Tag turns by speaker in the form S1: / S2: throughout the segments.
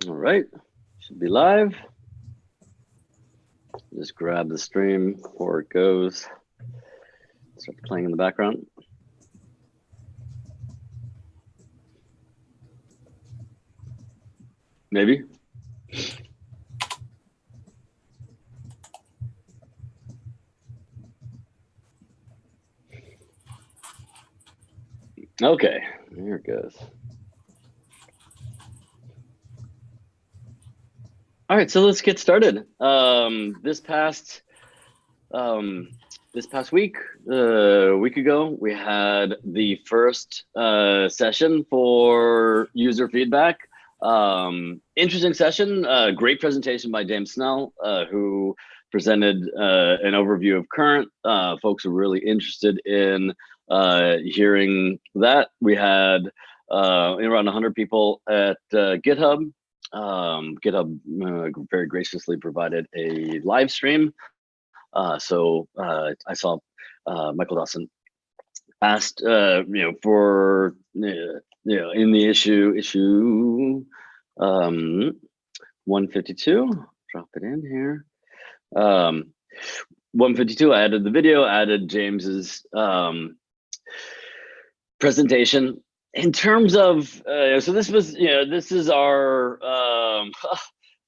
S1: All right, should be live. Just grab the stream before it goes. Start playing in the background. Maybe. Okay, there it goes. All right, so let's get started. This past week, a week ago, we had the first session for user feedback. Interesting session, great presentation by James Snell, who presented an overview of current. Folks are really interested in hearing that. We had around 100 people at GitHub. GitHub very graciously provided a live stream. So I saw Michael Dawson asked, for, in the issue 152, drop it in here. 152, I added the video, added James's presentation. In terms of, so this was, this is our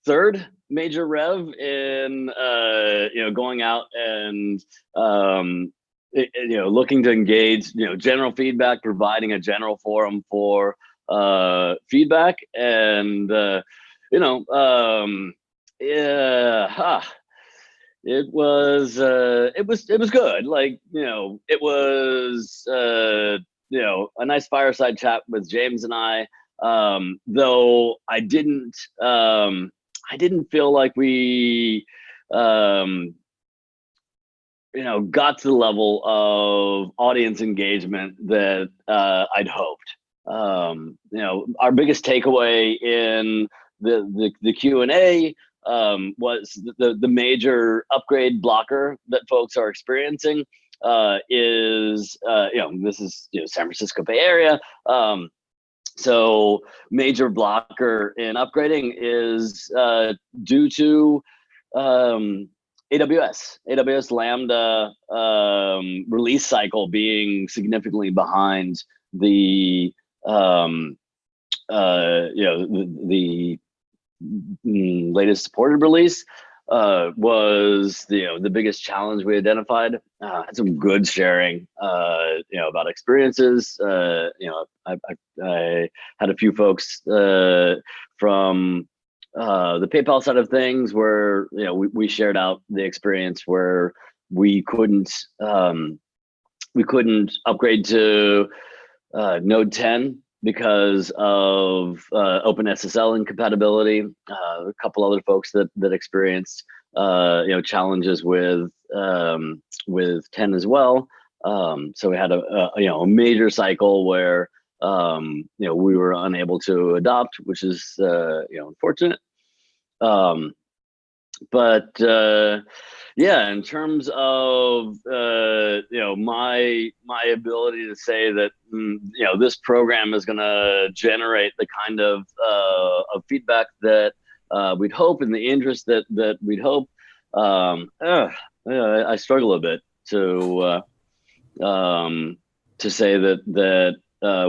S1: third major rev in, going out and, looking to engage, general feedback, providing a general forum for feedback, and, it was good. Like, it was, a nice fireside chat with James and I, though I didn't feel like we, got to the level of audience engagement that I'd hoped. Our biggest takeaway in the Q&A was the major upgrade blocker that folks are experiencing is, this is San Francisco Bay Area. So major blocker in upgrading is due to AWS Lambda release cycle being significantly behind the the latest supported release. Was the biggest challenge we identified. Had some good sharing, about experiences. I had a few folks from the PayPal side of things where we shared out the experience where we couldn't upgrade to Node 10 because of OpenSSL incompatibility. A couple other folks that experienced challenges with 10 as well. So we had a major cycle where we were unable to adopt, which is unfortunate. But in terms of my ability to say that this program is going to generate the kind of feedback that we'd hope, and the interest that we'd hope, I struggle a bit to say that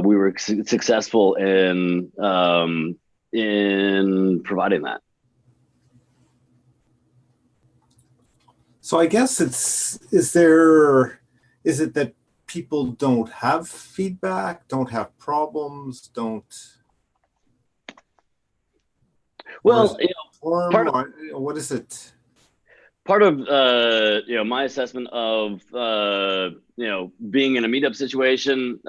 S1: we were successful in providing that.
S2: So I guess is it that people don't have feedback, don't have problems, don't?
S1: Well,
S2: what is it?
S1: Part of my assessment of being in a meetup situation,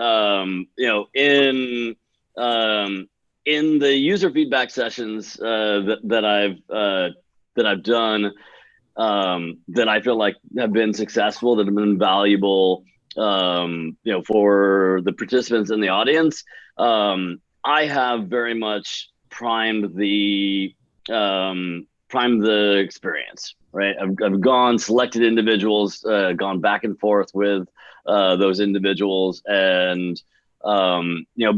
S1: in the user feedback sessions that I've done. That I feel like have been successful, that have been valuable, for the participants in the audience. I have very much primed the experience, right? I've selected individuals, gone back and forth with those individuals, and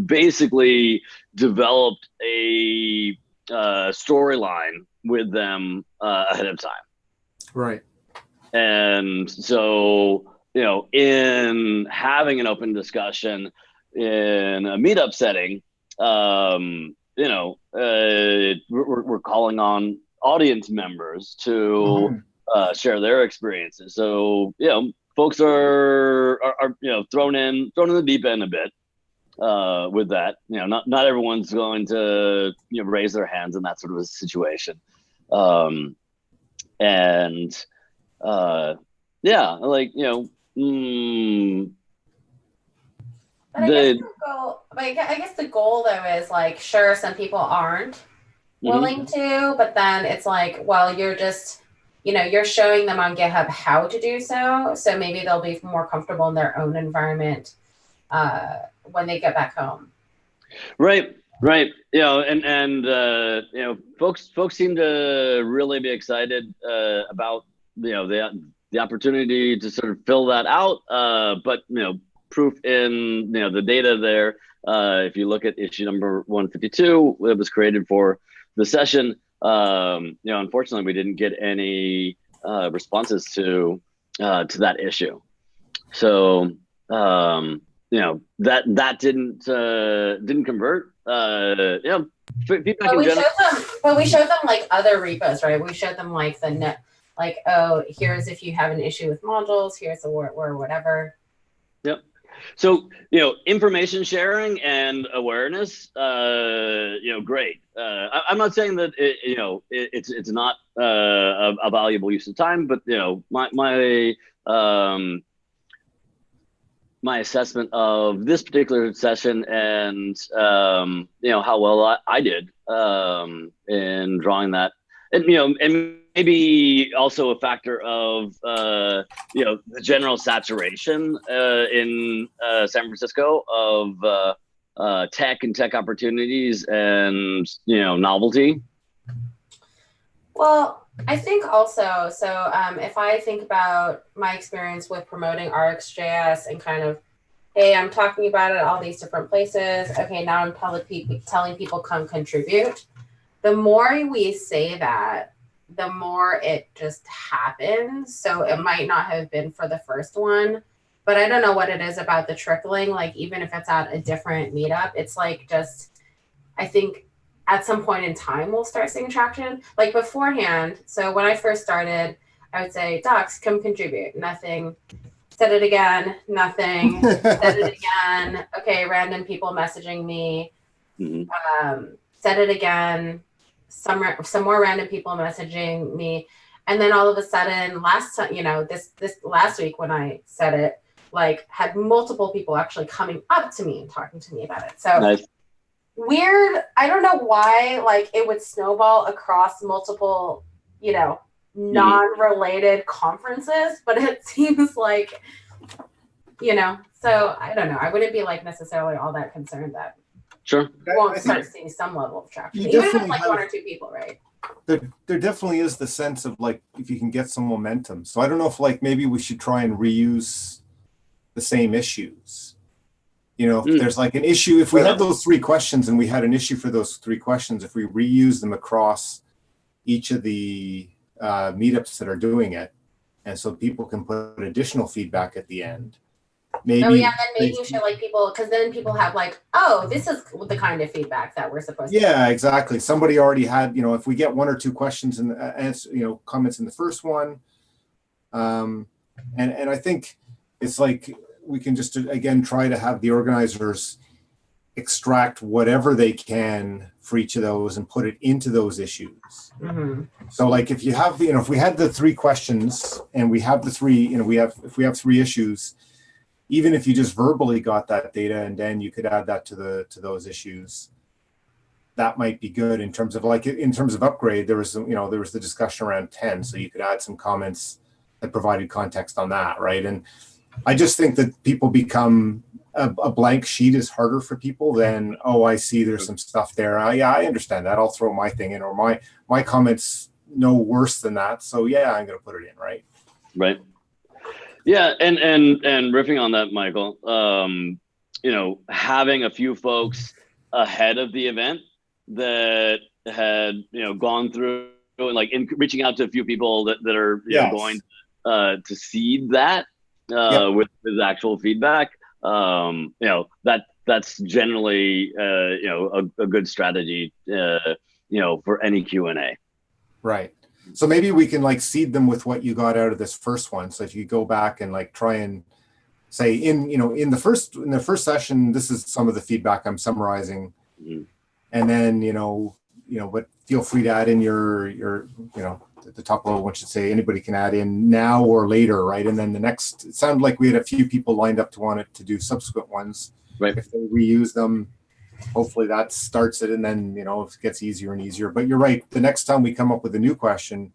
S1: basically developed a storyline with them ahead of time.
S2: Right.
S1: And so, in having an open discussion in a meetup setting, we're calling on audience members to share their experiences. So, folks are thrown in the deep end a bit with that. Not everyone's going to raise their hands in that sort of a situation.
S3: But I guess the goal though is like, sure, some people aren't willing to, but then it's like, well, you're just, you're showing them on GitHub how to do so. So maybe they'll be more comfortable in their own environment when they get back home.
S1: Right. Folks seem to really be excited about the opportunity to sort of fill that out. But proof in the data there. If you look at issue number 152, it was created for the session. Unfortunately, we didn't get any responses to that issue. So that didn't convert. Feedback
S3: we showed them like other repos, right? We showed them like the net, like, oh, here's if you have an issue with modules, here's the or whatever.
S1: Yep. So, information sharing and awareness, great. I'm not saying that it's not a valuable use of time, but my assessment of this particular session and how well I did in drawing that, and maybe also a factor of the general saturation in San Francisco of tech and tech opportunities and novelty.
S3: Well, I think also, so if I think about my experience with promoting RxJS and kind of, hey, I'm talking about it at all these different places. Okay, now I'm telling people come contribute. The more we say that, the more it just happens. So it might not have been for the first one, but I don't know what it is about the trickling. Like, even if it's at a different meetup, it's like just, I think at some point in time, we'll start seeing traction. Like beforehand, so when I first started, I would say, docs, come contribute. Nothing. Said it again, nothing. Said it again. Okay, random people messaging me. Said it again. Some more random people messaging me. And then all of a sudden, this last week when I said it, like, had multiple people actually coming up to me and talking to me about it. So nice. Weird. I don't know why, like, it would snowball across multiple, non-related conferences, but it seems like, so I don't know. I wouldn't be like necessarily all that concerned that
S1: sure
S3: we won't start seeing some level of traction, even if it's like one or two people, right?
S2: There definitely is the sense of like, if you can get some momentum. So I don't know if like maybe we should try and reuse the same issues. If there's like an issue, if we had those 3 questions and we had an issue for those 3 questions, if we reuse them across each of the meetups that are doing it, and so people can put additional feedback at the end. Maybe.
S3: Oh yeah, and then making sure like people, because then people have like, oh, this is the kind of feedback that we're supposed to.
S2: Yeah, exactly. Somebody already had, if we get 1 or 2 questions and comments in the first one, and I think it's like, we can just again try to have the organizers extract whatever they can for each of those and put it into those issues. So like if you have if we had the 3 questions and we have the 3, if we have 3 issues, even if you just verbally got that data and then you could add that to those issues, that might be good in terms of upgrade. There was the discussion around 10, so you could add some comments that provided context on that, right? And I just think that people become a blank sheet is harder for people than, oh, I see there's some stuff there. I understand that. I'll throw my thing in, or my comments no worse than that. So yeah, I'm going to put it in, right?
S1: Right. Yeah, and riffing on that, Michael, having a few folks ahead of the event that had gone through and like reaching out to a few people that are going to seed that with actual feedback. That's generally a good strategy for any Q&A.
S2: Right. So maybe we can like seed them with what you got out of this first one. So if you go back and like try and say in the first session, this is some of the feedback I'm summarizing, and then but feel free to add in your at the top level one should say anybody can add in now or later, right? And then it sounded like we had a few people lined up to want it to do subsequent ones.
S1: Right.
S2: If they reuse them, hopefully that starts it, and then it gets easier and easier. But you're right. The next time we come up with a new question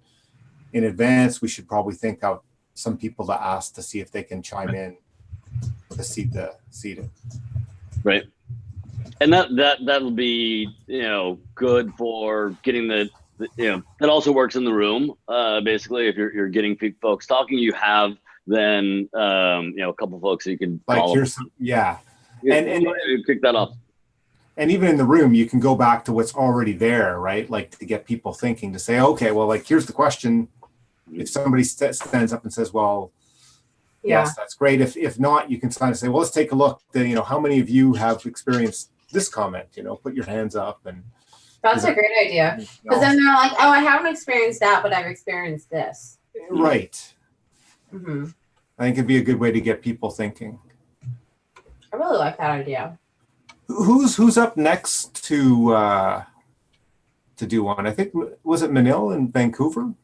S2: in advance, we should probably think of some people to ask to see if they can chime in to seed it. Right.
S1: And that'll be good for getting the that also works in the room. Basically, if you're getting folks talking, you have then a couple folks that you can
S2: call. And
S1: kick that off.
S2: And even in the room, you can go back to what's already there, right? Like to get people thinking, to say, okay, well, like here's the question. If somebody stands up and says, well, yes, that's great. If not, you can kind of say, well, let's take a look. How many of you have experienced this comment? Put your hands up. And
S3: that's a great idea. Because then they're like, oh, I haven't experienced that, but I've experienced this.
S2: Right.
S3: Mm-hmm.
S2: I think it'd be a good way to get people thinking.
S3: I really like that idea.
S2: Who's up next to do one? I think, was it Manil in Vancouver?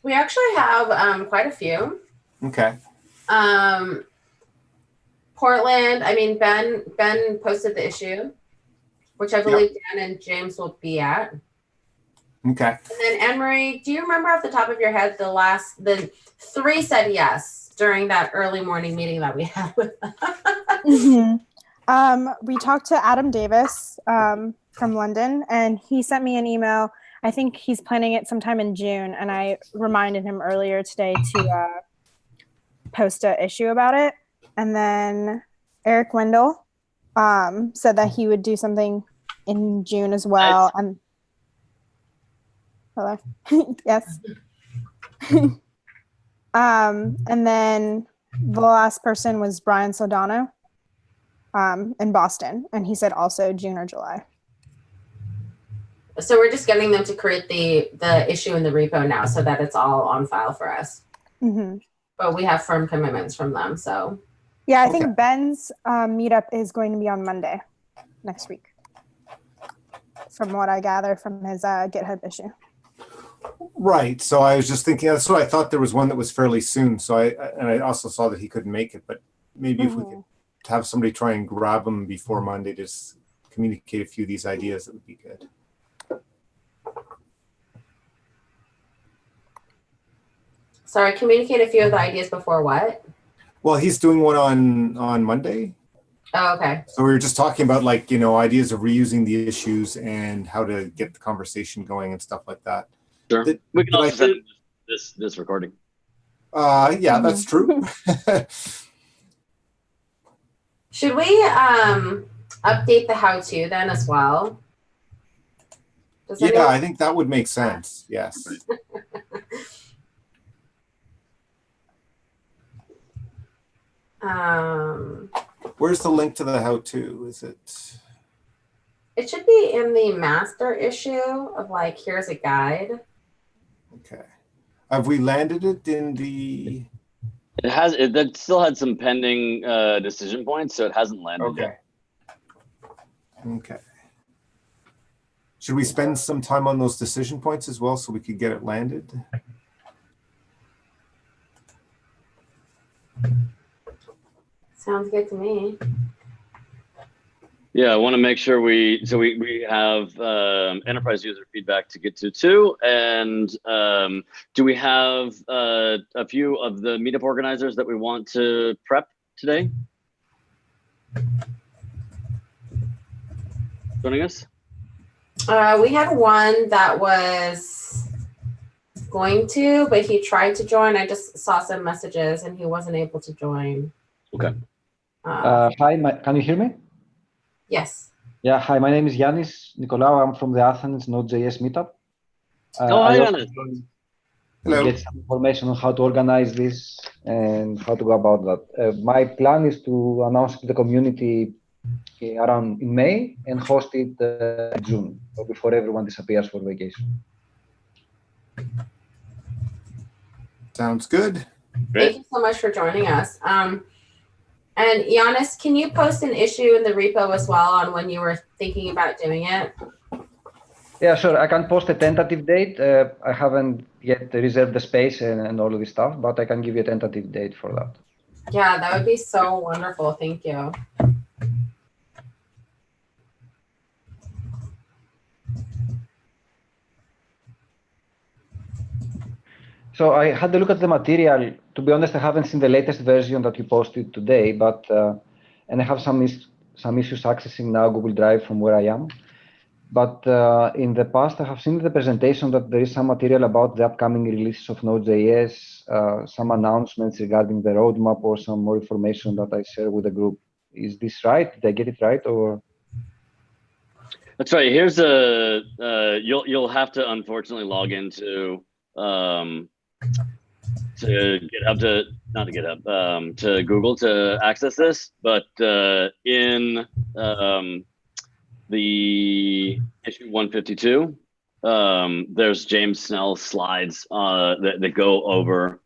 S3: We actually have quite a few.
S2: Okay.
S3: Portland, I mean, Ben posted the issue, which I believe Dan and James will be at.
S2: Okay.
S3: And then Anne-Marie, do you remember off the top of your head the 3 said yes during that early morning meeting that we had with them?
S4: Mm-hmm. We talked to Adam Davis from London, and he sent me an email. I think he's planning it sometime in June, and I reminded him earlier today to post an issue about it. And then Erick Wendel said that he would do something in June as well. And hello, yes. And then the last person was Brian Sodano in Boston, and he said also June or July.
S3: So we're just getting them to create the issue in the repo now so that it's all on file for us.
S4: Mm-hmm.
S3: But we have firm commitments from them, so.
S4: Yeah, I think Ben's meetup is going to be on Monday next week, from what I gather from his GitHub issue.
S2: Right. So I was just thinking, that's what I thought, there was one that was fairly soon. So I also saw that he couldn't make it, but maybe if we could have somebody try and grab him before Monday, just communicate a few of these ideas, that would be good.
S3: Sorry, communicate a few of the ideas before what?
S2: Well, he's doing one on Monday.
S3: Oh, okay.
S2: So we were just talking about ideas of reusing the issues and how to get the conversation going and stuff like that.
S1: Sure. We can also send this recording.
S2: Yeah, that's true.
S3: Should we update the how-to then as well?
S2: I think that would make sense. Yes. Where's the link to the how-to? Is it?
S3: It should be in the master issue of here's a guide.
S2: Okay. Have we landed it in the?
S1: It has. That still had some pending decision points, so it hasn't landed yet.
S2: Okay. Should we spend some time on those decision points as well so we could get it landed?
S3: Sounds good to me.
S1: Yeah, I want to make sure we have enterprise user feedback to get to too. And do we have a few of the meetup organizers that we want to prep today? Joining us?
S3: We had one that was going to, but he tried to join. I just saw some messages and he wasn't able to join.
S1: Okay.
S5: Hi, can you hear me?
S3: Yes.
S5: Yeah, hi, my name is Yianis Nikolaou. I'm from the Athens Node.js meetup.
S1: Hi, Yianis.
S2: Hello.
S5: Get some information on how to organize this and how to go about that. My plan is to announce it to the community around in May and host it in June, so before everyone disappears for vacation.
S2: Sounds good.
S1: Great.
S3: Thank you so much for joining us. And Yianis, can you post an issue in the repo as well on when you were thinking about doing it?
S5: Yeah, sure. I can post a tentative date. I haven't yet reserved the space and all of this stuff, but I can give you a tentative date for that.
S3: Yeah, that would be so wonderful. Thank you.
S5: So I had a look at the material. To be honest, I haven't seen the latest version that you posted today, but and I have some issues accessing now Google Drive from where I am. But in the past, I have seen the presentation that there is some material about the upcoming releases of Node.js, some announcements regarding the roadmap, or some more information that I share with the group. Is this right? Did I get it right, or?
S1: That's right. Here's a you'll have to unfortunately log into GitHub to Google to access this, but in the issue 152, there's James Snell's slides that go over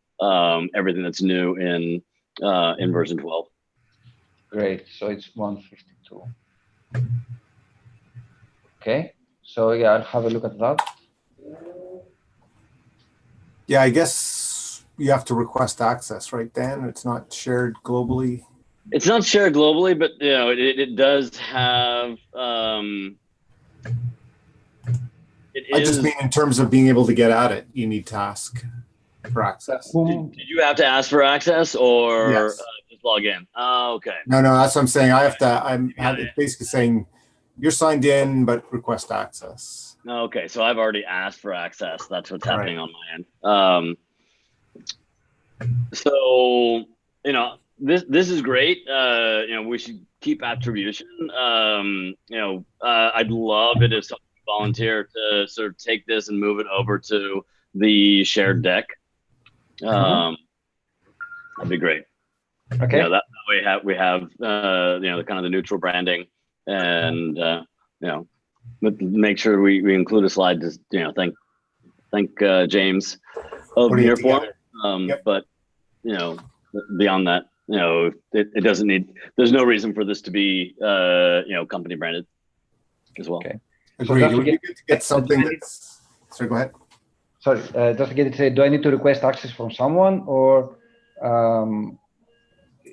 S1: everything that's new in version 12.
S5: Great. So it's 152. Okay. So yeah, I'll have a look at that.
S2: Yeah, I guess you have to request access, right, Dan? It's not shared globally.
S1: It's not shared globally, but you know it does have.
S2: I just mean in terms of being able to get at it, you need to ask for access.
S1: Did you have to ask for access or
S2: Yes.
S1: just log in? Oh, okay.
S2: No, that's what I'm saying. I have to. It's basically saying you're signed in, but request access.
S1: Okay, so I've already asked for access. That's what's happening on my end. So you know this is great. You know, we should keep attribution. You know, I'd love it if someone could volunteer to sort of take this and move it over to the shared deck. That'd be great.
S5: Okay.
S1: You know, that way we have you know, kind of the neutral branding, and you know, make sure we include a slide to, you know, thank James of Nearform.
S2: Yep.
S1: But you know, beyond that, you know, it doesn't need. There's no reason for this to be you know, company branded as well.
S5: Okay.
S2: Agreed.
S5: So
S2: It would be good to get something that's. Sorry, go ahead.
S5: Sorry, just to get it. Do I need to request access from someone, or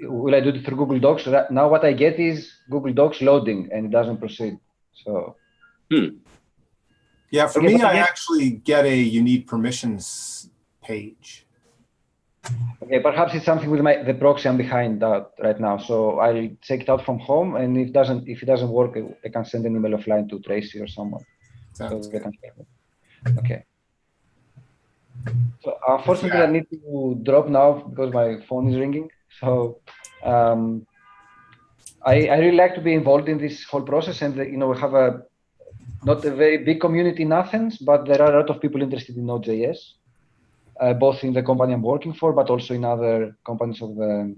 S5: will I do it through Google Docs? Now what I get is Google Docs loading, and it doesn't proceed. So.
S2: Yeah, for me, I actually get a you need permissions page.
S5: Okay, perhaps it's something with the proxy I'm behind that right now. So I'll check it out from home, and if it doesn't work, I can send an email offline to Tracy or someone.
S2: Sounds good.
S5: Okay. So unfortunately, I need to drop now because my phone is ringing. So I really like to be involved in this whole process, and you know, we have not a very big community in Athens, but there are a lot of people interested in Node.js, both in the company I'm working for, but also in other companies of the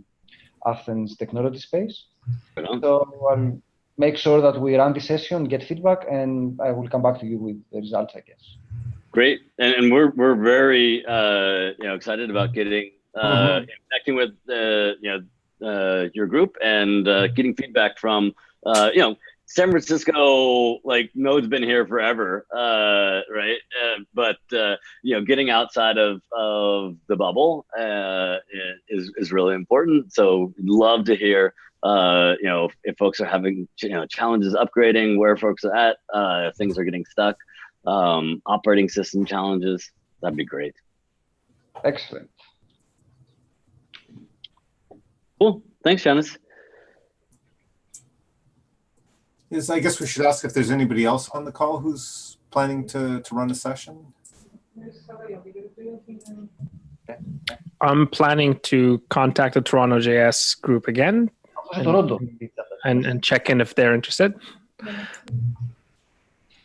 S5: Athens technology space. So I'll make sure that we run this session, get feedback, and I will come back to you with the results, I guess.
S1: Great, and we're very you know, excited about getting connecting with you know, your group and getting feedback from you know, San Francisco. Like, Node's been here forever, right? But you know, getting outside of the bubble is really important. So we'd love to hear you know, if folks are having, you know, challenges upgrading, where folks are at, if things are getting stuck, operating system challenges. That'd be great.
S5: Excellent.
S1: Cool. Thanks, Yianis.
S2: Yes, I guess we should ask if there's anybody else on the call who's planning to run a session.
S6: I'm planning to contact the Toronto.js group again and check in if they're interested.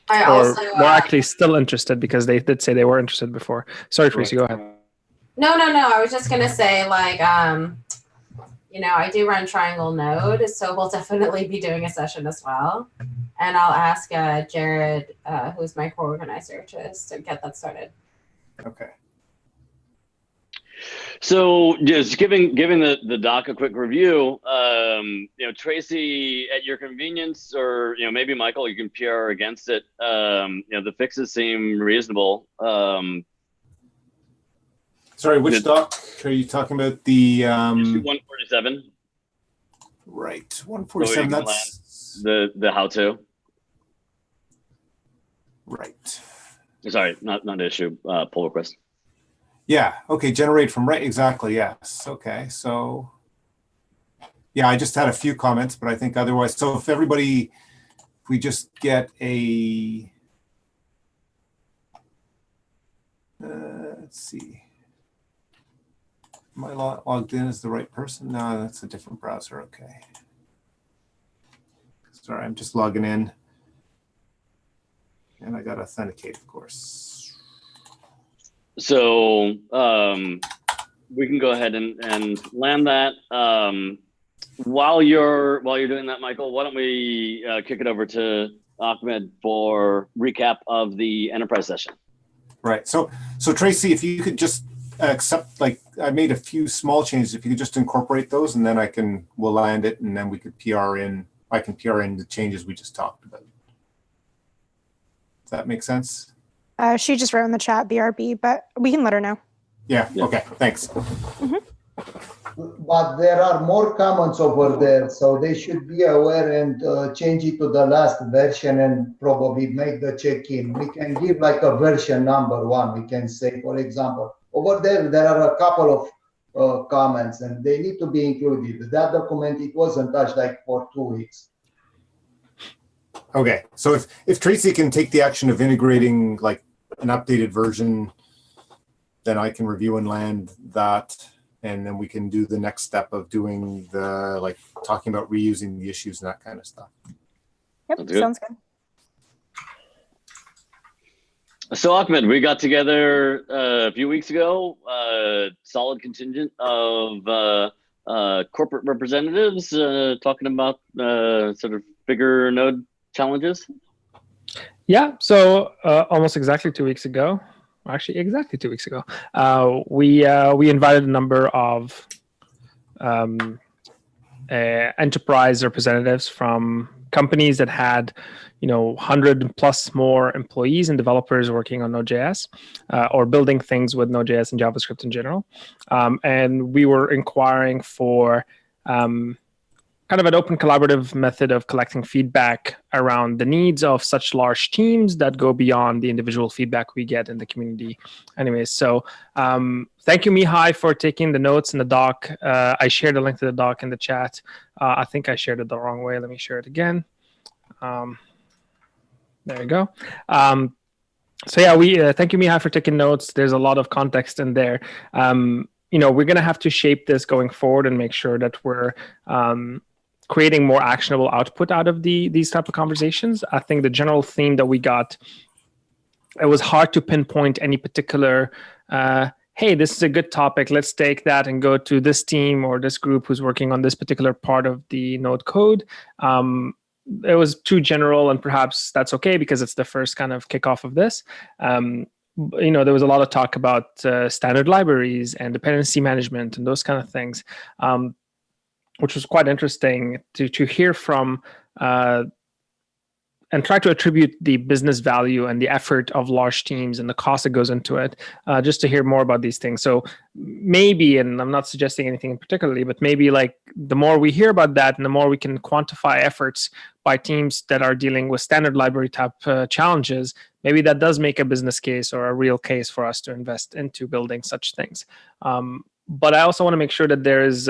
S3: I
S6: Or
S3: also
S6: were actually still interested, because they did say they were interested before. Sorry, Tracy, go ahead.
S3: No. I was just gonna say, like, I do run Triangle Node, so we'll definitely be doing a session as well. And I'll ask Jared, who's my co-organizer, to get that started.
S2: Okay.
S1: So just giving the doc a quick review, Tracy, at your convenience, or maybe Michael, you can PR against it. The fixes seem reasonable.
S2: Sorry, which doc are you talking about? The
S1: issue 147.
S2: Right, 147.
S1: So
S2: that's
S1: the how-to.
S2: Right.
S1: Sorry, not issue. Pull request.
S2: Yeah. Okay. Generate from right. Exactly. Yes. Okay. So, yeah, I just had a few comments, but I think otherwise. So if we just get a, let's see. Am I logged in as the right person? No, that's a different browser. Okay. Sorry, I'm just logging in. And I got to authenticate, of course.
S1: So we can go ahead and land that. While you're doing that, Michael, why don't we kick it over to Ahmed for recap of the enterprise session?
S2: Right. So Tracy, if you could just accept, like, I made a few small changes. If you could just incorporate those, and then we'll land it, and then we could PR in. I can PR in the changes we just talked about. Does that make sense?
S4: She just wrote in the chat BRB, but we can let her know.
S2: Yeah. Okay. Thanks.
S4: Mm-hmm.
S7: But there are more comments over there, so they should be aware and change it to the last version and probably make the check-in. We can give like a version number 1. We can say, for example, over there are a couple of comments and they need to be included. That document, it wasn't touched like for 2 weeks.
S2: Okay. So if Tracy can take the action of integrating like an updated version, then I can review and land that. And then we can do the next step of doing talking about reusing the issues and that kind of stuff.
S4: Yep, sounds good.
S1: So Ahmed, we got together a few weeks ago, solid contingent of corporate representatives talking about sort of bigger Node challenges.
S6: Yeah, so almost exactly 2 weeks ago, actually exactly 2 weeks ago, we invited a number of enterprise representatives from companies that had 100 plus more employees and developers working on Node.js or building things with Node.js and JavaScript in general. And we were inquiring for kind of an open collaborative method of collecting feedback around the needs of such large teams that go beyond the individual feedback we get in the community. Anyways, so thank you, Mihai, for taking the notes in the doc. I shared a link to the doc in the chat. I think I shared it the wrong way. Let me share it again. There you go. So yeah, we thank you, Mihai, for taking notes. There's a lot of context in there. We're going to have to shape this going forward and make sure that we're creating more actionable output out of these type of conversations. I think the general theme that we got, it was hard to pinpoint any particular, hey, this is a good topic. Let's take that and go to this team or this group who's working on this particular part of the Node code. It was too general, and perhaps that's okay because it's the first kind of kickoff of this. There was a lot of talk about standard libraries and dependency management and those kind of things, which was quite interesting to hear from and try to attribute the business value and the effort of large teams and the cost that goes into it, just to hear more about these things. So maybe, and I'm not suggesting anything in particularly, but maybe like the more we hear about that and the more we can quantify efforts by teams that are dealing with standard library type challenges, maybe that does make a business case or a real case for us to invest into building such things. But I also want to make sure that there is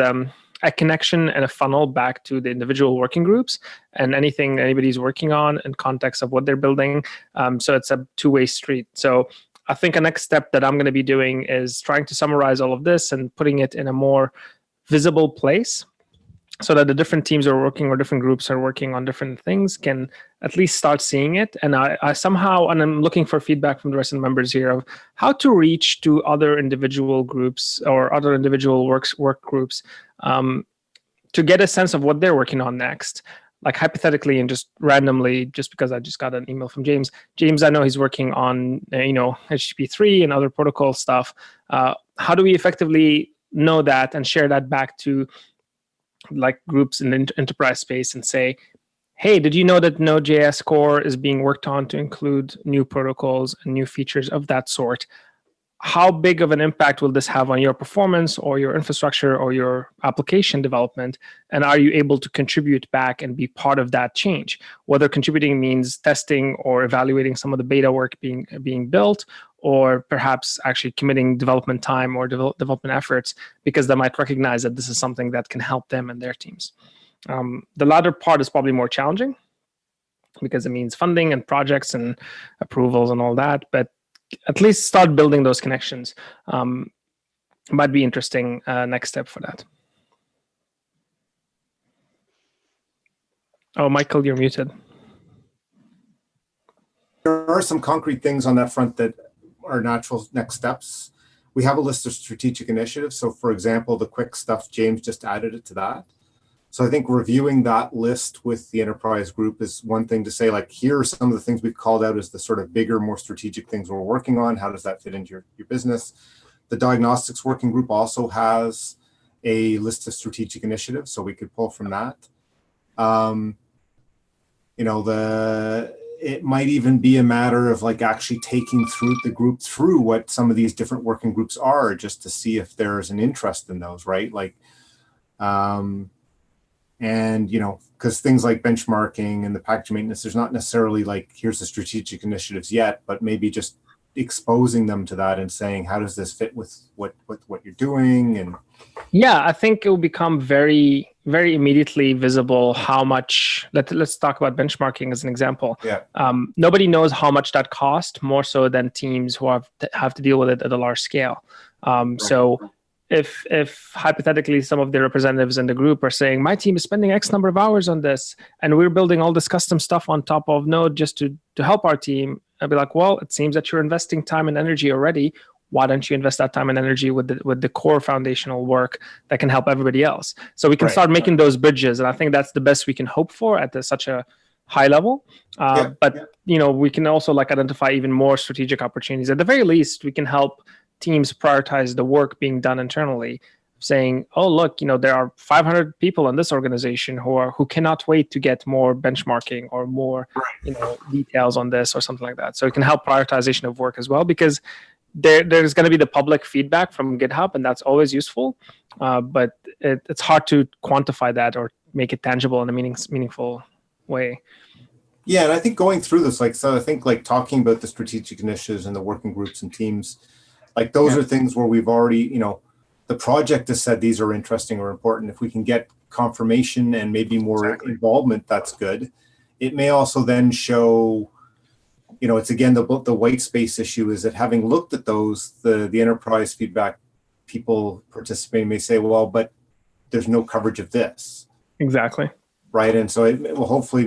S6: a connection and a funnel back to the individual working groups and anything anybody's working on in context of what they're building. So it's a two-way street. So I think a next step that I'm going to be doing is trying to summarize all of this and putting it in a more visible place so that the different teams are working or different groups are working on different things can at least start seeing it. And I somehow, and I'm looking for feedback from the rest of the members here of how to reach to other individual groups or other individual work groups to get a sense of what they're working on next. Like hypothetically and just randomly, just because I just got an email from James. James, I know he's working on HTTP3 and other protocol stuff. How do we effectively know that and share that back to like groups in the enterprise space and say, hey, did you know that Node.js core is being worked on to include new protocols and new features of that sort? How big of an impact will this have on your performance or your infrastructure or your application development? And are you able to contribute back and be part of that change? Whether contributing means testing or evaluating some of the beta work being built, or perhaps actually committing development time or development efforts because they might recognize that this is something that can help them and their teams. The latter part is probably more challenging because it means funding and projects and approvals and all that, but at least start building those connections. Might be interesting next step for that. Oh, Michael, you're muted.
S2: There are some concrete things on that front that are natural next steps. We have a list of strategic initiatives. So for example, the quick stuff, James just added it to that. So I think reviewing that list with the enterprise group is one thing to say, like, here are some of the things we've called out as the sort of bigger, more strategic things we're working on. How does that fit into your business? The diagnostics working group also has a list of strategic initiatives, so we could pull from that. It might even be a matter of like actually taking the group through what some of these different working groups are, just to see if there's an interest in those, right? Like, and, because things like benchmarking and the package maintenance, there's not necessarily like, here's the strategic initiatives yet, but maybe just exposing them to that and saying, how does this fit with what you're doing? And
S6: yeah, I think it will become very, very immediately visible how much, let's talk about benchmarking as an example.
S2: Yeah.
S6: Nobody knows how much that costs, more so than teams who have to deal with it at a large scale.
S2: Right.
S6: So if hypothetically some of the representatives in the group are saying, my team is spending X number of hours on this, and we're building all this custom stuff on top of Node just to help our team, I'd be like, well, it seems that you're investing time and energy already. Why don't you invest that time and energy with the core foundational work that can help everybody else? So we can start making those bridges, and I think that's the best we can hope for at such a high level. But we can also like identify even more strategic opportunities. At the very least, we can help teams prioritize the work being done internally, saying, oh, look, there are 500 people in this organization who cannot wait to get more benchmarking or more details on this or something like that. So it can help prioritization of work as well, because there's going to be the public feedback from GitHub, and that's always useful. But it's hard to quantify that or make it tangible in a meaningful way.
S2: Yeah, and I think going through this, I think talking about the strategic initiatives and the working groups and teams, those are things where we've already, the project has said these are interesting or important. If we can get confirmation and maybe more involvement, that's good. It may also then show, it's again, the white space issue is that having looked at those, the enterprise feedback people participating may say, well, but there's no coverage of this.
S6: Exactly.
S2: Right. And so it will hopefully,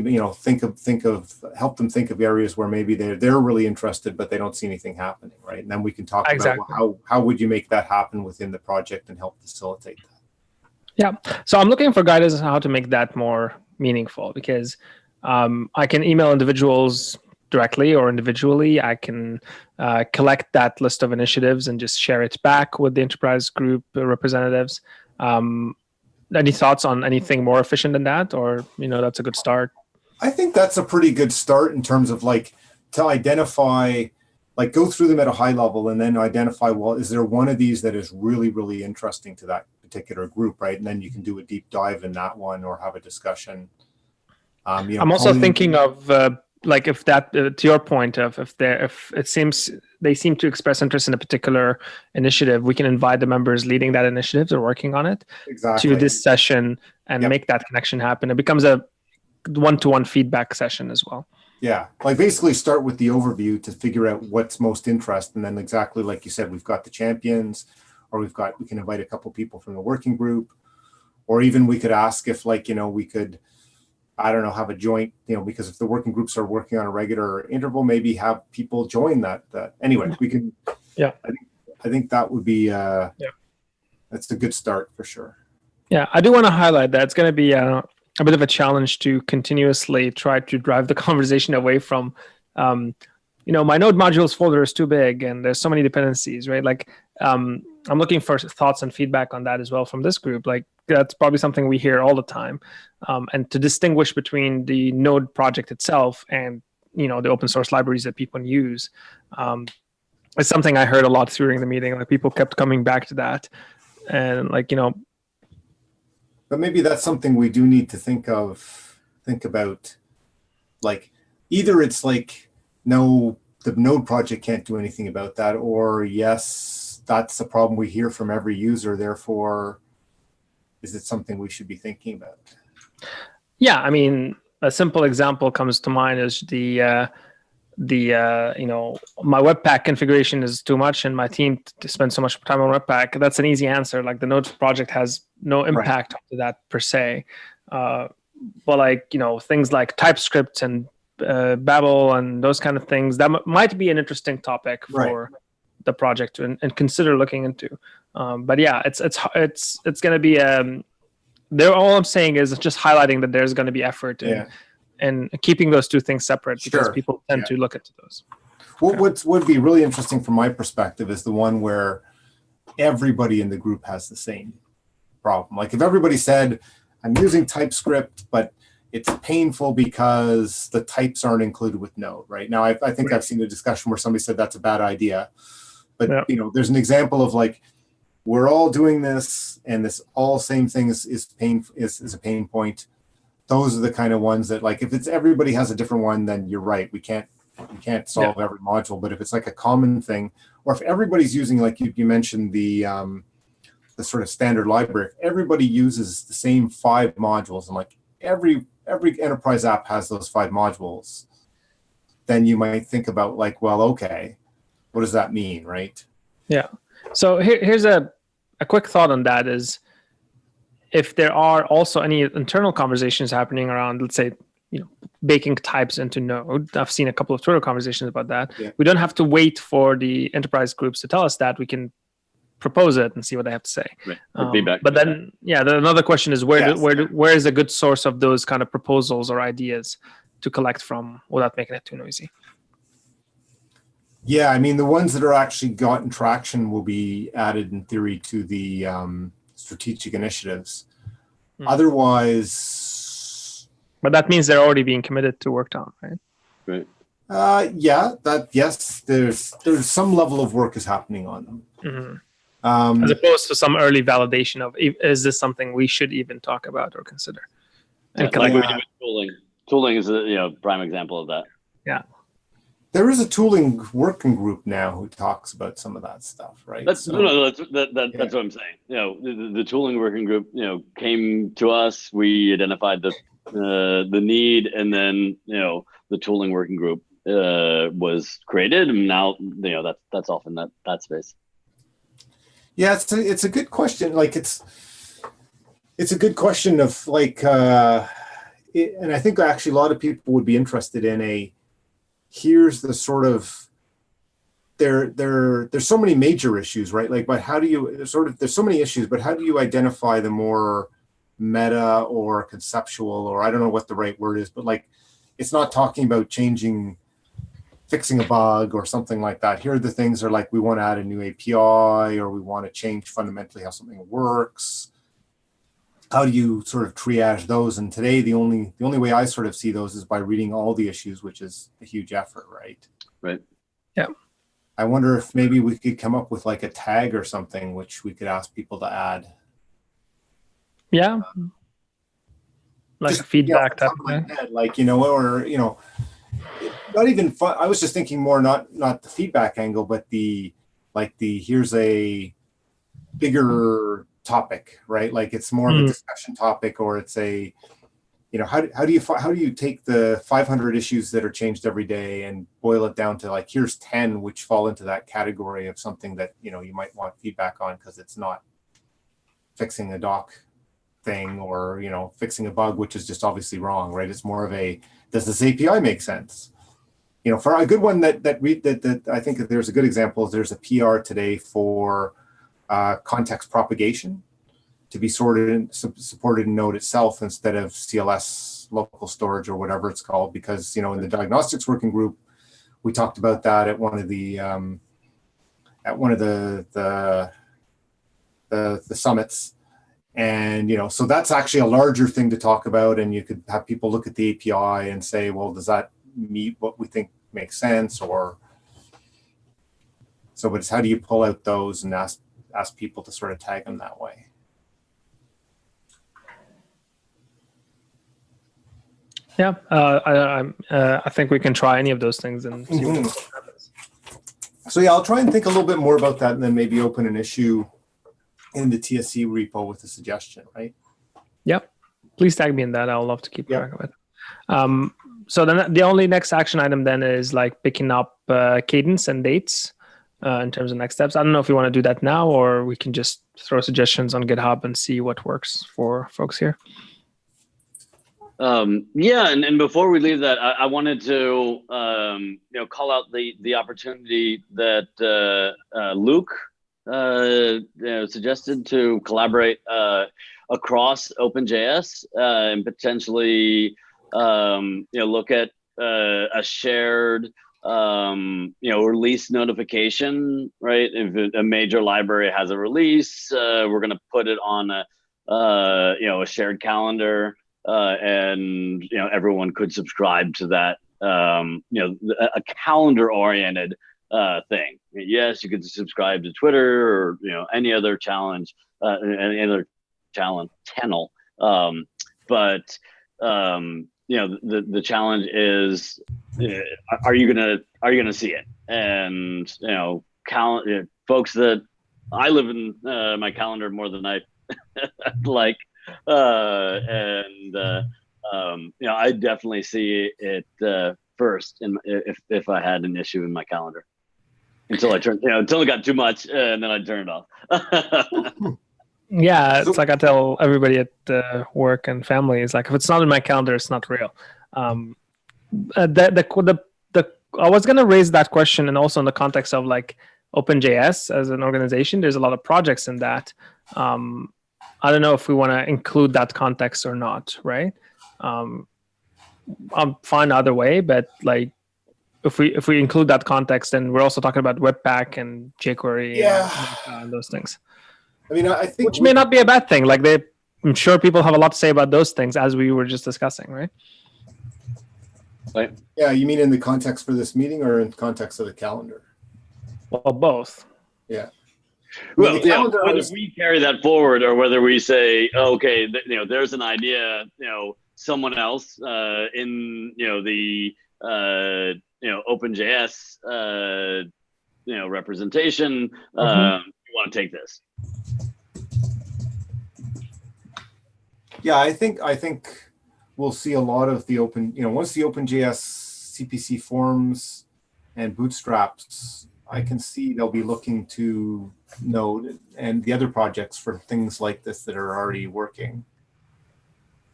S2: help them think of areas where maybe they're really interested, but they don't see anything happening. Right. And then we can talk about how would you make that happen within the project and help facilitate that.
S6: Yeah. So I'm looking for guidance on how to make that more meaningful, because I can email individuals directly or individually. I can collect that list of initiatives and just share it back with the enterprise group representatives. Any thoughts on anything more efficient than that, or that's a good start?
S2: I think that's a pretty good start in terms of to identify, go through them at a high level and then identify, well, is there one of these that is really, really interesting to that particular group, right? And then you can do a deep dive in that one or have a discussion.
S6: I'm also thinking of if that, to your point of if it seems they seem to express interest in a particular initiative, we can invite the members leading that initiative or working on it to this session and make that connection happen. It becomes a one-to-one feedback session as well.
S2: Yeah, basically start with the overview to figure out what's most interesting, and then exactly like you said, we've got the champions, or we can invite a couple people from the working group, or even we could ask if like, we could, I don't know, have a joint, because if the working groups are working on a regular interval, maybe have people join that. Anyway, we can,
S6: yeah,
S2: I think that would be, that's a good start for sure.
S6: Yeah, I do want to highlight that it's going to be a bit of a challenge to continuously try to drive the conversation away from, my node modules folder is too big and there's so many dependencies, right? Like, I'm looking for thoughts and feedback on that as well from this group. Like, that's probably something we hear all the time. And to distinguish between the node project itself and, the open source libraries that people use, it's something I heard a lot during the meeting. Like, people kept coming back to that. And like,
S2: but maybe that's something we do need to think about. Like, either it's like, no, the node project can't do anything about that, or yes, that's a problem we hear from every user. Therefore, is it something we should be thinking about? Yeah,
S6: I mean, a simple example comes to mind is my Webpack configuration is too much and my team spends so much time on Webpack. That's an easy answer. Like, the node project has no impact to that per se. But like, things like TypeScript and Babel and those kind of things, that might be an interesting topic for the project and consider looking into. But yeah, it's going to be, all I'm saying is just highlighting that there's going to be effort and keeping those two things separate, because people tend to look into those.
S2: What would be really interesting from my perspective is the one where everybody in the group has the same problem. Like, if everybody said, I'm using TypeScript, but it's painful because the types aren't included with Node, right? Now, I think I've seen a discussion where somebody said that's a bad idea. But, there's an example of like, we're all doing this and this all same thing is a pain point. Those are the kind of ones that, like, if it's everybody has a different one, then you're right. We can't solve every module. But if it's like a common thing, or if everybody's using, like you mentioned, the sort of standard library, if everybody uses the same 5 modules, and like every enterprise app has those 5 modules, then you might think about like, well, okay, what does that mean, right?
S6: Yeah. So here's a quick thought on that is, if there are also any internal conversations happening around, let's say, baking types into Node. I've seen a couple of Twitter conversations about that. Yeah. We don't have to wait for the enterprise groups to tell us that. We can propose it and see what they have to say.
S1: Right. Feedback.
S6: But then, another question is where is a good source of those kind of proposals or ideas to collect from without making it too noisy?
S2: Yeah, I mean, the ones that are actually gotten traction will be added in theory to the strategic initiatives. Otherwise,
S6: but that means they're already being committed to worked on, right?
S1: Right.
S2: Yes, there's some level of work is happening on them.
S6: Mm-hmm. As opposed to some early validation of, is this something we should even talk about or consider?
S1: And like we do with tooling. Tooling is a prime example of that.
S6: Yeah.
S2: There is a tooling working group now who talks about some of that stuff, right?
S1: That's what I'm saying. The tooling working group, came to us. We identified the need, and then the tooling working group was created, and now that's off in that space.
S2: Yeah, it's a good question. Like it's a good question of like, and I think actually a lot of people would be interested in here's the sort of there's so many major issues, right? Like, but how do you there's so many issues, but how do you identify the more meta or conceptual, or I don't know what the right word is, but like, it's not talking about fixing a bug or something like that. Here are the things are like, we want to add a new API, or we want to change fundamentally how something works. How do you sort of triage those? And today, the only way I sort of see those is by reading all the issues, which is a huge effort, right?
S1: Right.
S6: Yeah.
S2: I wonder if maybe we could come up with like a tag or something, which we could ask people to add.
S6: Yeah. Like feedback type of thing.
S2: Like, or, not even fun. I was just thinking more, not the feedback angle, but here's a bigger topic, right? Like, it's more of a discussion topic, or it's a, how do you take the 500 issues that are changed every day and boil it down to like, here's 10 which fall into that category of something that you might want feedback on because it's not fixing a doc thing, or fixing a bug, which is just obviously wrong, right? It's more of a, does this API make sense? For a good one that I think that there's a good example is there's a PR today for context propagation to be supported in Node itself instead of CLS local storage or whatever it's called, because in the diagnostics working group we talked about that at one of the summits, and so that's actually a larger thing to talk about, and you could have people look at the API and say, well, does that meet what we think makes sense? Or so, but it's how do you pull out those and ask people to sort of tag them that way.
S6: Yeah, I think we can try any of those things and see what happens.
S2: So yeah, I'll try and think a little bit more about that, and then maybe open an issue in the TSC repo with a suggestion, right?
S6: Yep. Please tag me in that. I'll love to keep track of it. So then the only next action item then is like picking up cadence and dates in terms of next steps. I don't know if you want to do that now, or we can just throw suggestions on GitHub and see what works for folks here.
S1: Yeah, and before we leave that, I wanted to call out the opportunity that Luke suggested to collaborate across OpenJS and potentially look at a shared release notification, right? If a major library has a release, we're going to put it on a shared calendar. And everyone could subscribe to that. A calendar-oriented thing. Yes, you could subscribe to Twitter or any other challenge, any other channel. But the challenge is, are you gonna see it? And folks that I live in my calendar more than I like. I definitely see it first if I had an issue in my calendar until it got too much, and then I turn it off.
S6: Yeah, it's like I tell everybody at work and family, it's like, if it's not in my calendar, it's not real. I was going to raise that question, and also in the context of like OpenJS as an organization, there's a lot of projects in that. I don't know if we want to include that context or not, right? I'm fine either way, but like if we include that context, then we're also talking about Webpack and jQuery and those things.
S2: I mean, I think
S6: which may not be a bad thing. Like I'm sure people have a lot to say about those things, as we were just discussing, right?
S1: Right.
S2: Yeah, you mean in the context for this meeting or in context of the calendar?
S6: Well, both.
S2: Yeah.
S1: Well, whether we carry that forward or whether we say, okay, there's an idea, someone else in the OpenJS representation, you want to take this.
S2: Yeah, I think we'll see a lot of the once the OpenJS CPC forms and bootstraps, I can see they'll be looking to Node and the other projects for things like this that are already working.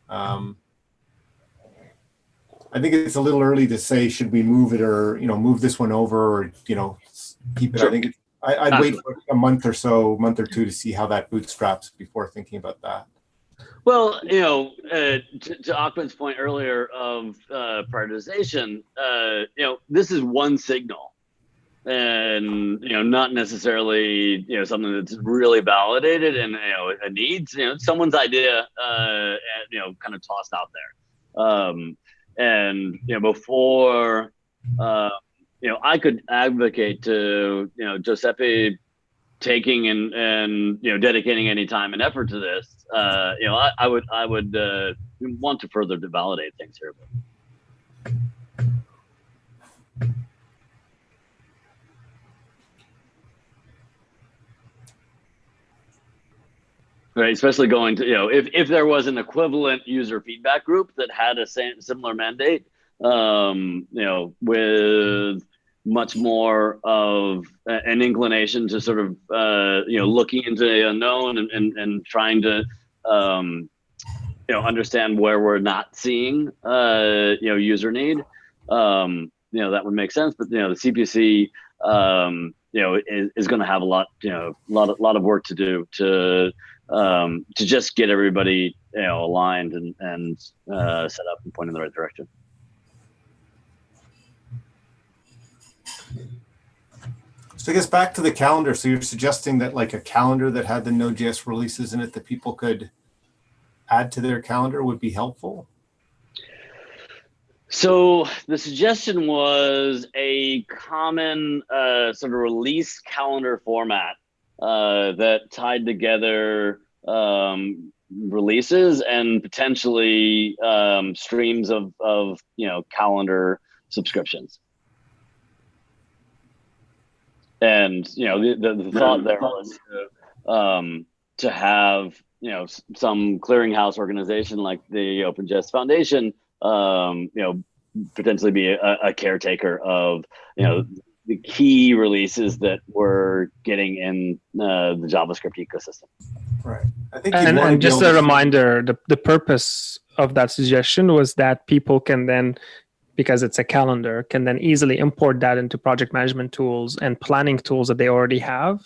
S2: I think it's a little early to say, should we move it or, move this one over or, keep it. Sure. I think I'd wait for a month or two to see how that bootstraps before thinking about that.
S1: Well, to Ahmed's point earlier of prioritization, this is one signal. And not necessarily something that's really validated and it needs someone's idea kind of tossed out there, and before I could advocate to Giuseppe taking and dedicating any time and effort to this. I would want to further validate things here. Right, especially going to if there was an equivalent user feedback group that had a similar mandate, with much more of an inclination to sort of looking into the unknown and trying to understand where we're not seeing user need, that would make sense. But the CPC is going to have a lot of work to do to just get everybody aligned and set up and point in the right direction.
S2: So I guess back to the calendar. So you're suggesting that like a calendar that had the Node.js releases in it that people could add to their calendar would be helpful?
S1: So the suggestion was a common sort of release calendar format that tied together releases and potentially streams of calendar subscriptions. And the thought there was to have some clearinghouse organization like the OpenJS Foundation potentially be a caretaker of the key releases that we're getting in the JavaScript ecosystem.
S2: Right. I think
S6: and just a reminder, the purpose of that suggestion was that people can then, because it's a calendar, can then easily import that into project management tools and planning tools that they already have,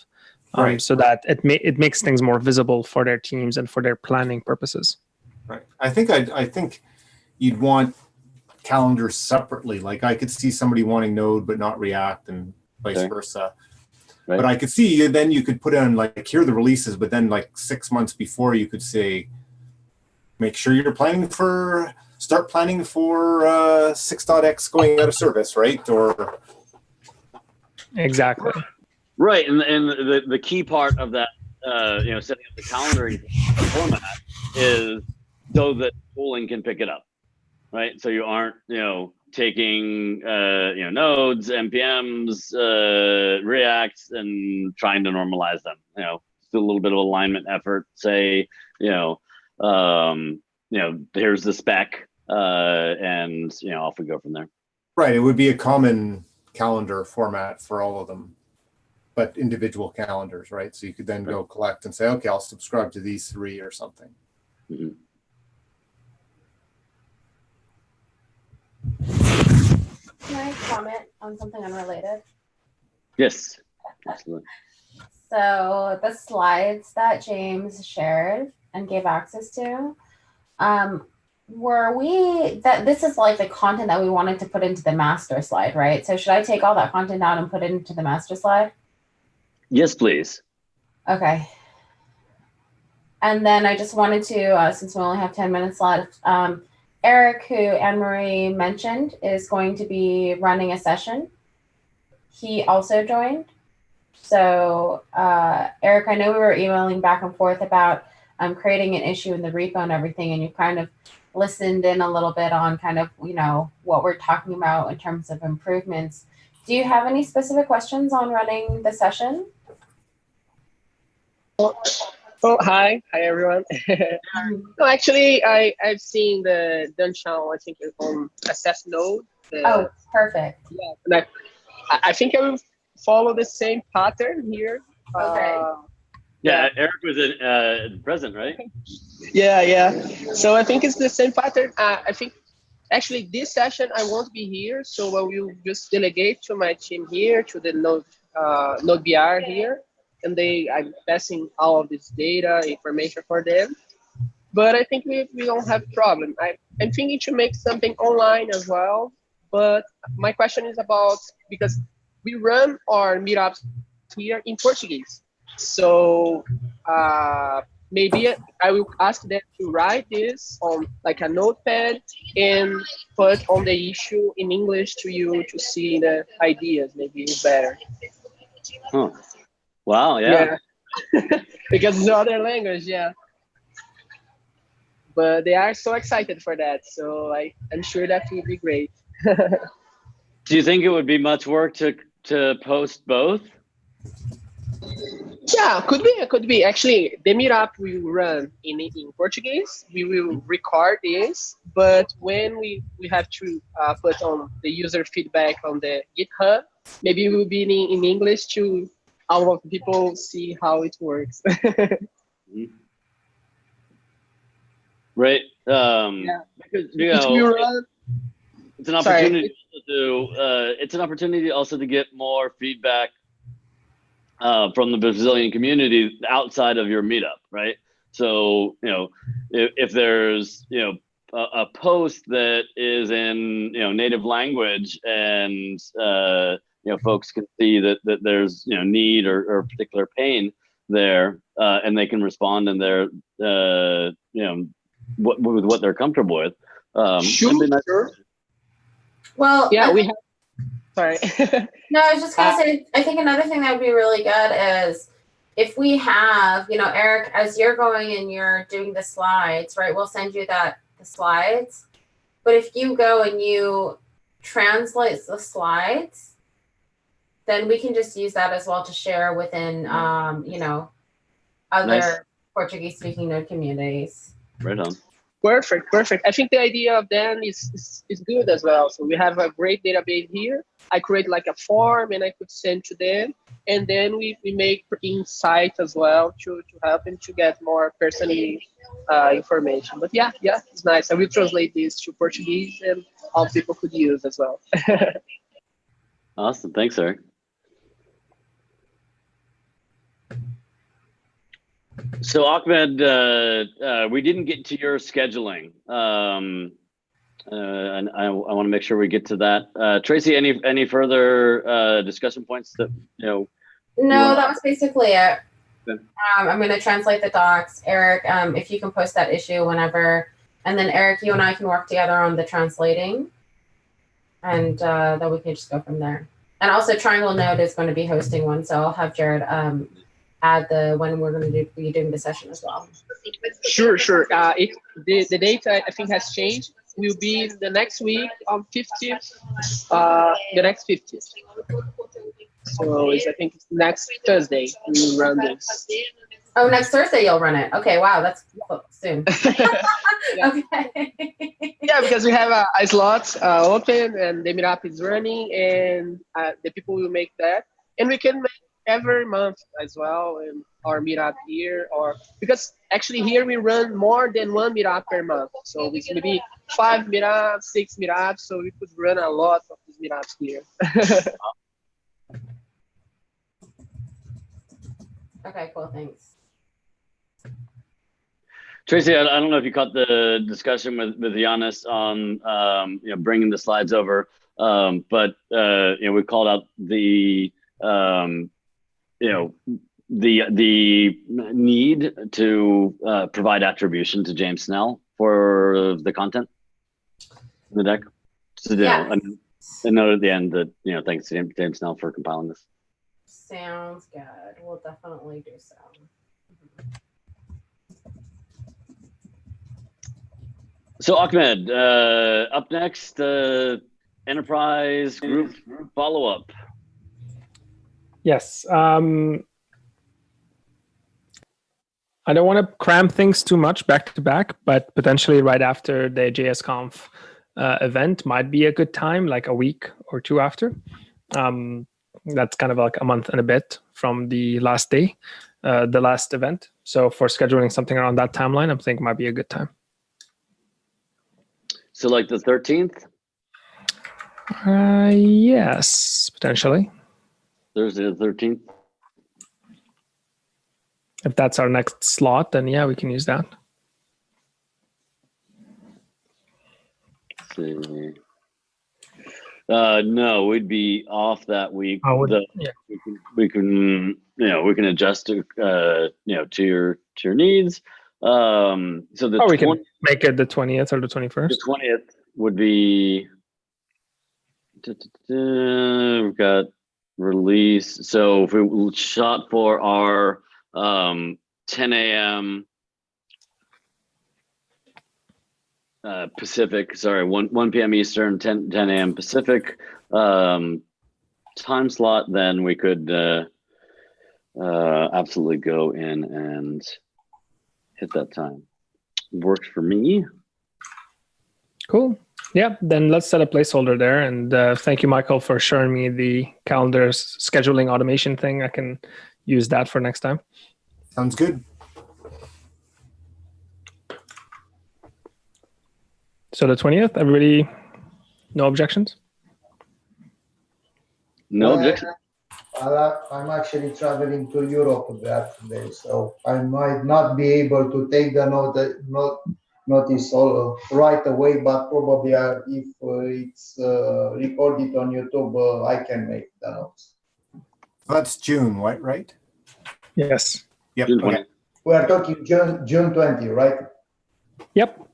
S6: so that it makes things more visible for their teams and for their planning purposes.
S2: Right. I think you'd want calendars separately. Like I could see somebody wanting Node but not React, and vice versa. Right. But I could see then you could put in like, here are the releases, but then like 6 months before you could say, make sure you're start planning for 6.x going out of service, right? Or
S6: exactly.
S1: Right, and the key part of that, setting up the calendaring format is so that tooling can pick it up, right? So you aren't, taking, nodes, NPMs, Reacts, and trying to normalize them. It's a little bit of alignment effort. Say, here's the spec, and off we go from there.
S2: Right, it would be a common calendar format for all of them, but individual calendars, right? So you could then go collect and say, okay, I'll subscribe to these 3 or something.
S1: Mm-hmm.
S3: Can I comment on something unrelated?
S1: Yes, absolutely.
S3: So the slides that James shared and gave access to, this is like the content that we wanted to put into the master slide, right? So should I take all that content out and put it into the master slide?
S1: Yes, please.
S3: Okay. And then I just wanted to, since we only have 10 minutes left, Eric, who Anne-Marie mentioned, is going to be running a session. He also joined. So Eric, I know we were emailing back and forth about creating an issue in the repo and everything, and you kind of listened in a little bit on kind of, what we're talking about in terms of improvements. Do you have any specific questions on running the session?
S8: Oh, hi everyone. No, actually, I've seen the done channel, I think, on Assess Node.
S3: Oh, perfect.
S8: Yeah, I think I will follow the same pattern here.
S3: Okay.
S1: Yeah, Eric was present, right?
S8: Yeah. So I think it's the same pattern. I think actually this session I won't be here, so I will just delegate to my team here, to the Node BR here. And I'm passing all of this data, information for them. But I think we don't have a problem. I'm thinking to make something online as well. But my question is about, because we run our meetups here in Portuguese. So maybe I will ask them to write this on like a notepad and put on the issue in English to you to see the ideas. Maybe it's better.
S1: Huh. Wow, yeah.
S8: Because it's another language, yeah. But they are so excited for that, so I'm sure that will be great.
S1: Do you think it would be much work to post both?
S8: Yeah, could be. Actually, the meetup we will run in Portuguese. We will record this, but when we have to put on the user feedback on the GitHub, maybe it will be in English to all of the people see how it works.
S1: Right. Because it's an opportunity also to get more feedback from the Brazilian community outside of your meetup, right? So, if there's, a post that is in, native language and, folks can see that there's, need or particular pain there, and they can respond in their, with what they're comfortable with.
S8: Sure.
S3: Well,
S8: yeah, we have. Sorry.
S3: No, I was just gonna say, I think another thing that would be really good is if we have, Eric, as you're going and you're doing the slides, right? We'll send you the slides. But if you go and you translate the slides, then we can just use that as well to share within, other
S1: Nice.
S3: Portuguese-speaking Node communities.
S1: Right on.
S8: Perfect. I think the idea of then is good as well. So we have a great database here. I create like a form and I could send to them. And then we make insight as well to help them to get more personal information. But yeah, it's nice. I will translate this to Portuguese and all people could use as well.
S1: Awesome. Thanks, Eric. So Ahmed, we didn't get to your scheduling, and I want to make sure we get to that. Tracy, any further discussion points that
S3: No, that was basically it. Okay. I'm going to translate the docs. Eric, if you can post that issue whenever, and then Eric, you and I can work together on the translating, and then we can just go from there. And also, Triangle Node is going to be hosting one, so I'll have Jared add when we're going to be doing the session as well.
S8: Sure. The date I think has changed. Will be the next week on 50th, the next 50th. So I think it's next Thursday we will run this.
S3: Oh, next Thursday you'll run it. Okay, wow, that's soon.
S8: Yeah.
S3: Okay.
S8: Yeah, because we have a slot open and the meetup is running, and the people will make that, and we can make every month as well in our meetup here, or because actually here we run more than one meetup per month. So it's maybe 5 meetups, 6 meetups. So we could run a lot of these meetups here.
S3: Okay, cool, thanks.
S1: Tracy, I don't know if you caught the discussion with Yianis on bringing the slides over, but we called out the the need to provide attribution to James Snell for the content in the deck. So,
S3: yeah.
S1: a note at the end that, thanks to James Snell for compiling this.
S3: Sounds good. We'll definitely do so.
S1: So Ahmed, up next, enterprise group follow-up.
S6: Yes. I don't want to cram things too much back to back, but potentially right after the JSConf event might be a good time, like a week or two after. That's kind of like a month and a bit from the last day, the last event. So for scheduling something around that timeline, I think might be a good time.
S1: So like the 13th?
S6: Yes, potentially.
S1: Thursday the 13th?
S6: If that's our next slot, then yeah, we can use that.
S1: Let's see. No, we'd be off that week.
S6: Yeah.
S1: We can adjust to to your needs. So
S6: we can make it the 20th or the 21st.
S1: The 20th would be. We've got release. So if we shot for our 10 a.m. Pacific, sorry, 1 p.m. Eastern, 10 a.m. Pacific time slot, then we could absolutely go in and hit that time. Works for me.
S6: Cool. Yeah, then let's set a placeholder there. And thank you, Michael, for showing me the calendar scheduling automation thing. I can use that for next time.
S2: Sounds good.
S6: So the 20th, everybody, no objections?
S1: No objection.
S7: I'm actually traveling to Europe that day, so I might not be able to take the notice all right away, but probably if it's recorded on YouTube, I can make the notes.
S2: That's June, right?
S6: Yes.
S2: Yep.
S1: June
S2: Okay.
S1: 20th.
S7: We are talking June 20, right?
S6: Yep.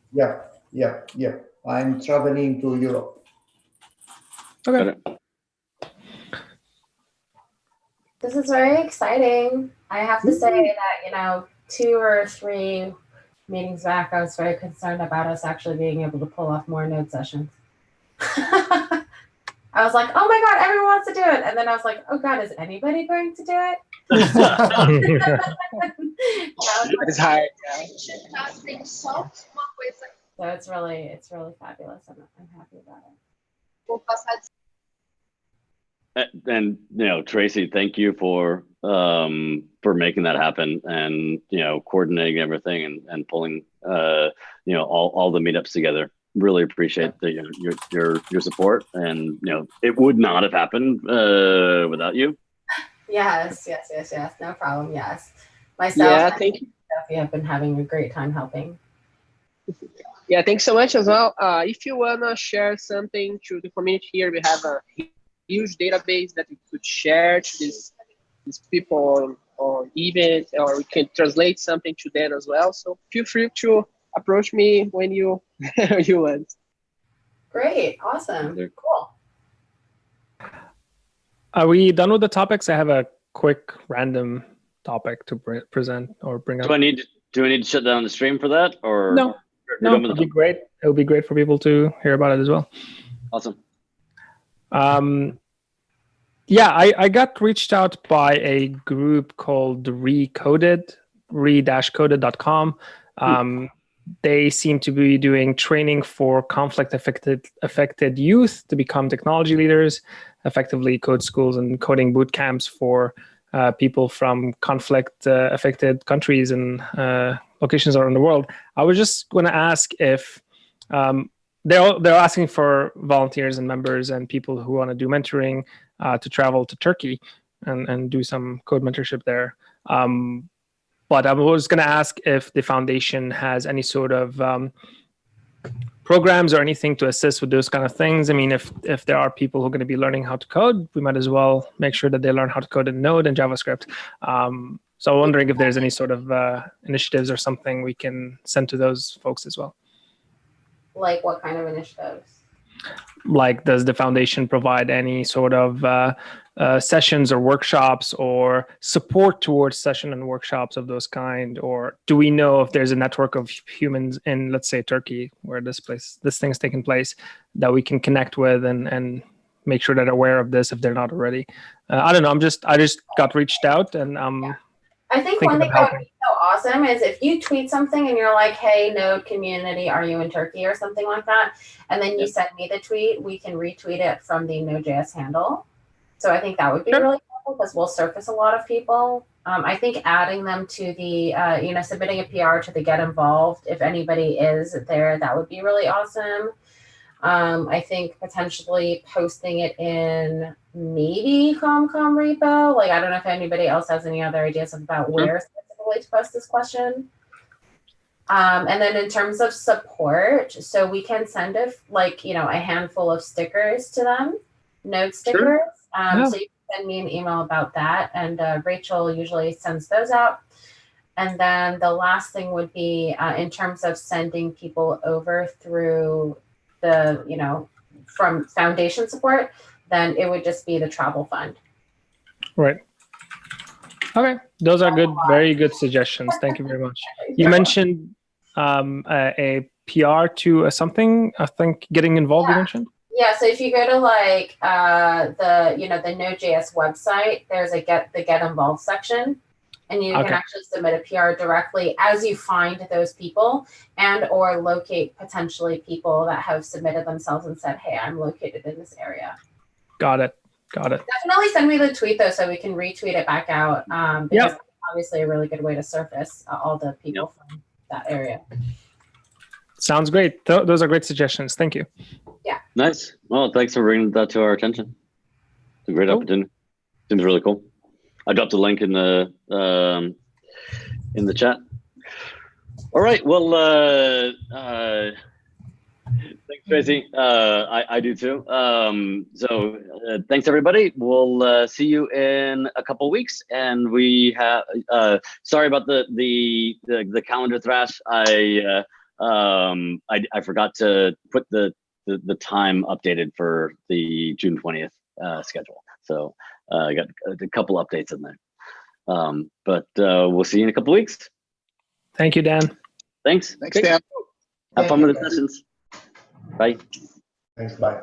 S7: Yeah. I'm traveling to Europe.
S6: Okay.
S1: Got it.
S3: This is very exciting. I have to say that, 2 or 3 meetings back, I was very concerned about us actually being able to pull off more node sessions. I was like, oh my God, everyone wants to do it. And then I was like, oh God, is anybody going to do it?
S8: It's hard. Yeah.
S3: So it's really fabulous. I'm happy about it.
S1: And Tracy, thank you for making that happen, and coordinating everything and pulling all the meetups together. Really appreciate your support, and it would not have happened without you.
S3: Yes, no problem. Yes, myself.
S8: Yeah, thank you.
S3: Sophie have been having a great time helping.
S8: Yeah, thanks so much as well. If you wanna share something to the community here, we have a huge database that we could share to these people on event, or we can translate something to them as well. So feel free to approach me when you you want.
S3: Great, awesome, cool.
S6: Are we done with the topics? I have a quick random topic to present or bring up.
S1: Do I need to shut down the stream for that, or
S6: No, it'll be great. It'll be great for people to hear about it as well.
S1: Awesome.
S6: Yeah, I got reached out by a group called re-coded.com. They seem to be doing training for conflict-affected youth to become technology leaders, effectively code schools and coding boot camps for people from conflict-affected countries and locations around the world. I was just going to ask if they're asking for volunteers and members and people who want to do mentoring to travel to Turkey and do some code mentorship there. But I was going to ask if the foundation has any sort of programs or anything to assist with those kind of things. I mean, if there are people who are going to be learning how to code, we might as well make sure that they learn how to code in Node and JavaScript. So I'm wondering if there's any sort of initiatives or something we can send to those folks as well.
S3: Like what kind of initiatives?
S6: Like, does the foundation provide any sort of sessions or workshops or support towards session and workshops of those kind? Or do we know if there's a network of humans in, let's say, Turkey, where this thing's taking place, that we can connect with and make sure that they're aware of this if they're not already? I don't know. I just got reached out, and
S3: I think one thing that would be so awesome is if you tweet something and you're like, hey, Node community, are you in Turkey or something like that? And then you send me the tweet, we can retweet it from the Node.js handle. So I think that would be really helpful because we'll surface a lot of people. I think adding them to the, submitting a PR to the Get Involved, if anybody is there, that would be really awesome. I think potentially posting it in maybe ComCom repo. Like, I don't know if anybody else has any other ideas about where specifically to post this question. And then in terms of support, so we can send a handful of stickers to them, Node stickers. So you can send me an email about that, and Rachel usually sends those out. And then the last thing would be in terms of sending people over through the, from foundation support, then it would just be the travel fund.
S6: Right. Okay. Those are good, very good suggestions. Thank you very much. You mentioned a PR to something, I think, getting involved, you mentioned?
S3: Yeah, so if you go to the Node.js website, there's the Get Involved section. And you can actually submit a PR directly as you find those people and or locate potentially people that have submitted themselves and said, hey, I'm located in this area.
S6: Got it.
S3: Definitely send me the tweet, though, so we can retweet it back out. Because it's obviously a really good way to surface all the people from that area.
S6: Sounds great. Those are great suggestions. Thank you.
S3: Yeah.
S1: Nice. Well, thanks for bringing that to our attention. It's a great opportunity. Seems really cool. I dropped a link in the chat. All right. Well, thanks, Tracy. I do too. So thanks everybody. We'll see you in a couple weeks. And we have sorry about the calendar thrash. I forgot to put the time updated for the June 20th schedule. So I got a couple updates in there. But we'll see you in a couple weeks.
S6: Thank you, Dan.
S1: Thanks.
S9: Thanks, Dan.
S1: Have fun with the sessions. Bye.
S7: Thanks, bye.